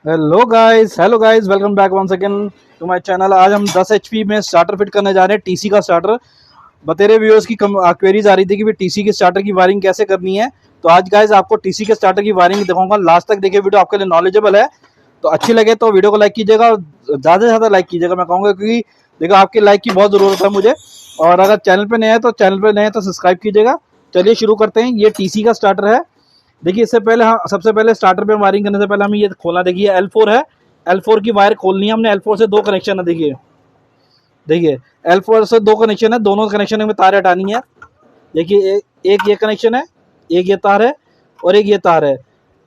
Hello guys, welcome back once again to my channel. आज हम 10 HP में starter fit करने जा रहे हैं, टीसी का स्टार्टर। बतेरे व्यूअर्स की क्वेरीज आ रही थी कि भी टीसी के स्टार्टर की वायरिंग कैसे करनी है। तो आज गाइस आपको टीसी के स्टार्टर की वायरिंग दिखाऊंगा। लास्ट तक देखिए, वीडियो आपके लिए नॉलेजेबल है। तो अच्छी लगे तो वीडियो को लाइक कीजिएगा, ज़्यादा से ज़्यादा लाइक कीजिएगा मैं कहूँगा, क्योंकि देखो आपके लाइक की बहुत ज़रूरत है मुझे। और अगर चैनल पर नए हैं तो सब्सक्राइब कीजिएगा। चलिए शुरू करते हैं। ये टीसी का स्टार्टर है। देखिए इससे पहले सबसे पहले स्टार्टर पे वायरिंग करने से पहले हमें ये खोलना। देखिए L4 है, L4 की वायर खोलनी है हमने। L4 से दो कनेक्शन है। देखिए देखिए L4 से दो कनेक्शन है, दोनों कनेक्शन में तार हटानी है। देखिए एक ये कनेक्शन है, एक ये तार है और एक ये तार है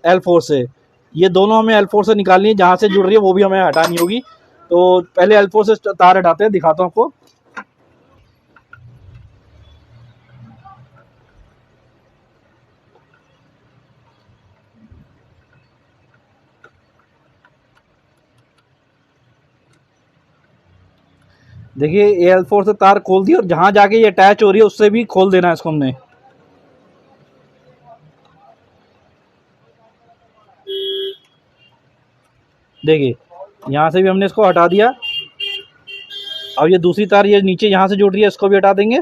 L4 से। ये दोनों हमें L4 से निकालनी है, जहाँ से जुड़ रही है वो भी हमें हटानी होगी। तो पहले L4 से तार हटाते हैं, दिखाता हूँ आपको। देखिए ये L4 से तार खोल दी और जहाँ जाके ये अटैच हो रही है उससे भी खोल देना है इसको हमने। देखिए यहाँ से भी हमने इसको हटा दिया। अब ये दूसरी तार ये नीचे यहाँ से जुड़ रही है, इसको भी हटा देंगे।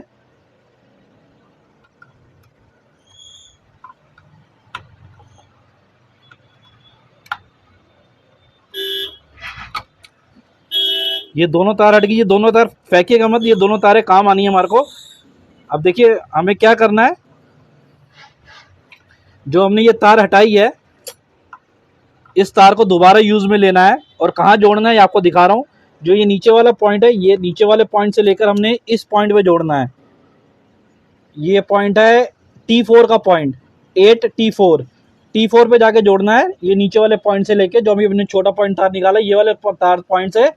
ये दोनों तार हट गई। ये दोनों तार फेंकेगा मत, ये दोनों तारें काम आनी है हमारे को। अब देखिए हमें क्या करना है। जो हमने ये तार हटाई है, इस तार को दोबारा यूज में लेना है और कहाँ जोड़ना है ये आपको दिखा रहा हूँ। जो ये नीचे वाला पॉइंट है, ये नीचे वाले पॉइंट से लेकर हमने इस पॉइंट पे जोड़ना है। ये पॉइंट है T4 का पॉइंट, 8T4। T4 पे जाके जोड़ना है। ये नीचे वाले पॉइंट से लेके जो अभी हमने छोटा पॉइंट तार निकाला, ये वाले तार पॉइंट से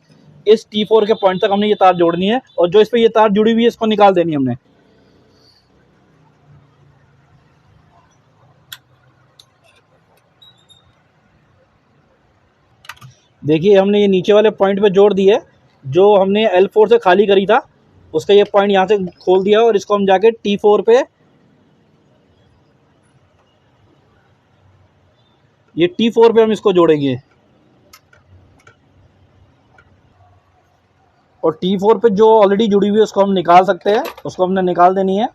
इस T4 के पॉइंट तक हमने ये तार जोड़नी है। और जो इस पे ये तार जुड़ी हुई है इसको निकाल देनी है हमने। देखिए हमने ये नीचे वाले पॉइंट पे जोड़ दी है। जो हमने L4 से खाली करी था उसका ये पॉइंट यहाँ से खोल दिया और इसको हम जाके T4 पे, ये T4 पे हम इसको जोड़ेंगे। और T4 पे जो ऑलरेडी जुड़ी हुई है उसको हम निकाल सकते हैं, उसको हमने निकाल देनी है।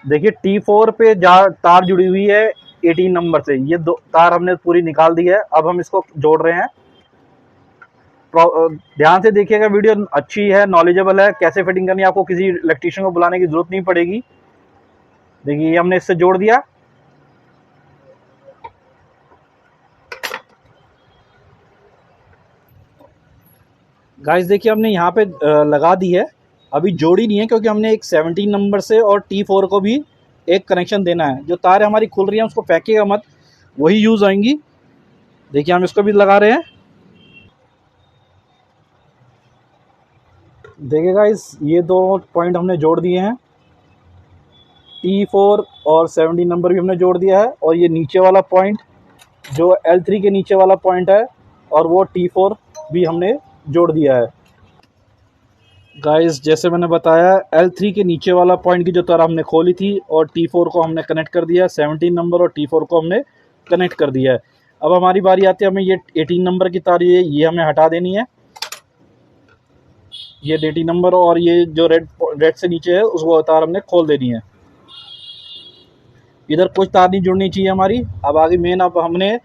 देखिए T4 पे तार जुड़ी हुई है 18 नंबर से। ये दो तार हमने पूरी निकाल दी है। अब हम इसको जोड़ रहे हैं। ध्यान से देखिएगा, वीडियो अच्छी है, नॉलेजेबल है। कैसे फिटिंग करनी है आपको किसी इलेक्ट्रीशियन को बुलाने की जरूरत नहीं पड़ेगी। देखिए ये हमने इससे जोड़ दिया। गाइस देखिए हमने यहाँ पे लगा दी है। अभी जोड़ी नहीं है क्योंकि हमने एक 17 नंबर से और T4 को भी एक कनेक्शन देना है। जो तार हमारी खुल रही है उसको फेंकेगा मत, वही यूज़ आएंगी। देखिए हम इसको भी लगा रहे हैं। देखिए गाइस ये दो पॉइंट हमने जोड़ दिए हैं। T4 और 17 नंबर भी हमने जोड़ दिया है। और ये नीचे वाला पॉइंट जो L3 के नीचे वाला पॉइंट है और वो T4 भी हमने जोड़ दिया है। गाइस जैसे मैंने बताया, L3 के नीचे वाला पॉइंट की जो तार हमने खोली थी और T4 को हमने कनेक्ट कर दिया। 17 नंबर और T4 को हमने कनेक्ट कर दिया है। अब हमारी बारी आती है, हमें ये 18 नंबर की तार ये हमें हटा देनी है। ये 18 नंबर और ये जो रेड से नीचे है उसको तार हमने खोल देनी है। इधर कुछ तार नहीं जुड़नी चाहिए हमारी। अब आगे मेन, अब हमने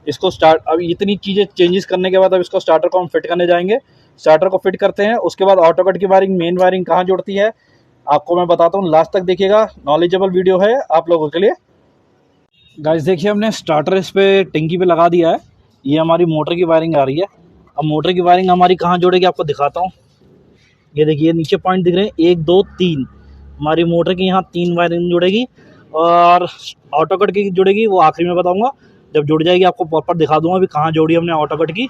इसको अब इतनी चीज़ें चेंजेस करने के बाद अब इसको स्टार्टर को हम फिट करने जाएंगे। स्टार्टर को फिट करते हैं, उसके बाद ऑटो कट की वायरिंग, मेन वायरिंग कहाँ जुड़ती है आपको मैं बताता हूँ। लास्ट तक देखिएगा, नॉलेजेबल वीडियो है आप लोगों के लिए। गाइस देखिए हमने स्टार्टर इस पे टंकी पे लगा दिया है। ये हमारी मोटर की वायरिंग आ रही है। अब मोटर की वायरिंग हमारी कहाँ जुड़ेगी आपको दिखाता हूँ। ये देखिए नीचे पॉइंट दिख रहे हैं, 1 2 3। हमारी मोटर की यहाँ 3 वायरिंग जुड़ेगी और ऑटो कट की जुड़ेगी, वो आखिरी में बताऊँगा। जब जुड़ जाएगी आपको प्रॉपर दिखा दूंगा अभी कहाँ जोड़ी हमने ऑटो कट की।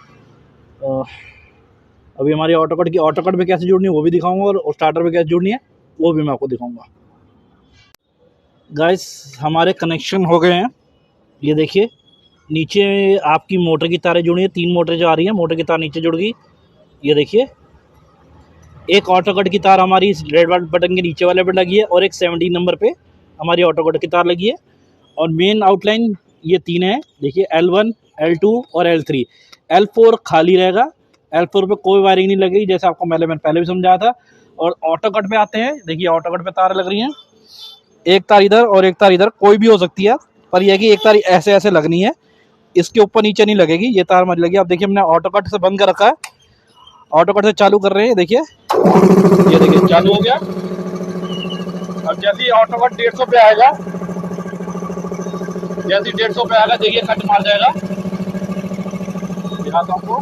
अभी हमारी ऑटो कट में कैसे जुड़नी है वो भी दिखाऊंगा और स्टार्टर में कैसे जुड़नी है वो भी मैं आपको दिखाऊंगा। गाइस हमारे कनेक्शन हो गए हैं, ये देखिए नीचे आपकी मोटर की तारें जुड़ी हैं, 3 मोटर जो आ रही हैं, मोटर की तार नीचे जुड़ गई। ये देखिए, एक ऑटो कट की तार हमारी इस रेड बटन के नीचे वाले पे लगी है और एक 17 नंबर पे हमारी ऑटो कट की तार लगी है। और मेन आउटलाइन ये 3 है, देखिए L1, L2 और L3। L4 खाली रहेगा, L4 पे कोई वायरिंग नहीं लगेगी, जैसे आपको मैंने पहले भी समझाया था। और ऑटो कट पे आते हैं, देखिए ऑटो कट पे तार लग रही हैं, एक तार इधर और एक तार इधर, कोई भी हो सकती है, पर यह कि एक तार ऐसे ऐसे लगनी है, इसके ऊपर नीचे नहीं लगेगी, ये तार मत लगी। अब देखिए हमने ऑटो कट से बंद कर रखा है, ऑटो कट से चालू कर रहे हैं, देखिए ये देखिए चालू हो गया। अब जैसे ही ऑटो कट 150 पे आएगा, जैसे 150 पे आएगा देखिए कट मार जाएगा। दिखाता हूँ आपको,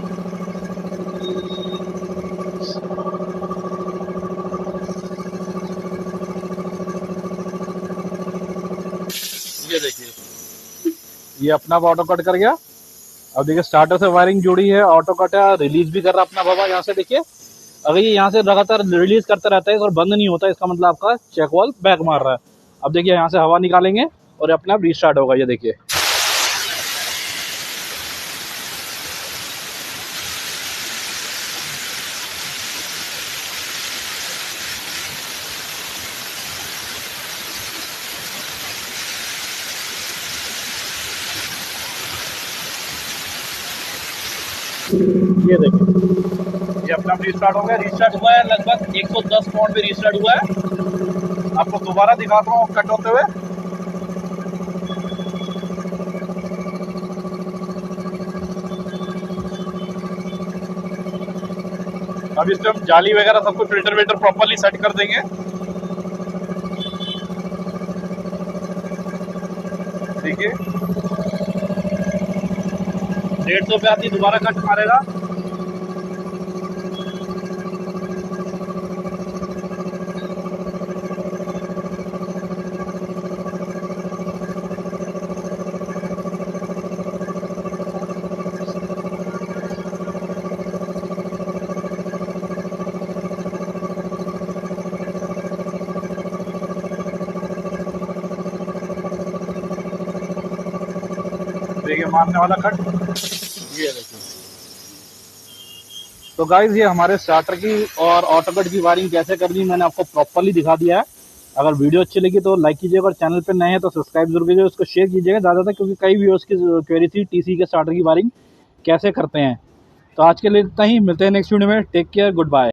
ये देखिए ये अपना ऑटो कट कर गया। अब देखिए स्टार्टर से वायरिंग जुड़ी है, ऑटो कट है, रिलीज भी कर रहा अपना बाबा यहाँ से। देखिए अगर ये यहाँ से लगातार रिलीज करता रहता है और बंद नहीं होता, इसका मतलब आपका चेक वाल्व बैक मार रहा है। अब देखिए यहाँ से हवा निकालेंगे और अपना रीस्टार्ट होगा, ये देखिए। ये देखिए ये अपना रीस्टार्ट हो गया। रीस्टार्ट हुआ है लगभग 110 पॉइंट पे रीस्टार्ट हुआ है। आपको दोबारा दिखाता हूँ कट होते हुए। अब इस पे हम जाली वगैरह सब कुछ फिल्टर विल्टर प्रॉपरली सेट कर देंगे। देखिए 150 पे आती दोबारा कट मारेगा। देखिए मारने वाला कट, ये देखिए। तो गाइज ये हमारे स्टार्टर की और ऑटो कट की वायरिंग कैसे करनी मैंने आपको प्रॉपरली दिखा दिया है। अगर वीडियो अच्छी लगी तो लाइक कीजिएगा और चैनल पे नए हैं तो सब्सक्राइब जरूर कीजिएगा, उसको शेयर कीजिएगा ज़्यादातर, क्योंकि कई व्यूअर्स की क्वेरी थी टीसी के स्टार्टर की वायरिंग कैसे करते हैं। तो आज के लिए इतना ही, मिलते हैं नेक्स्ट वीडियो में। Take care, good bye.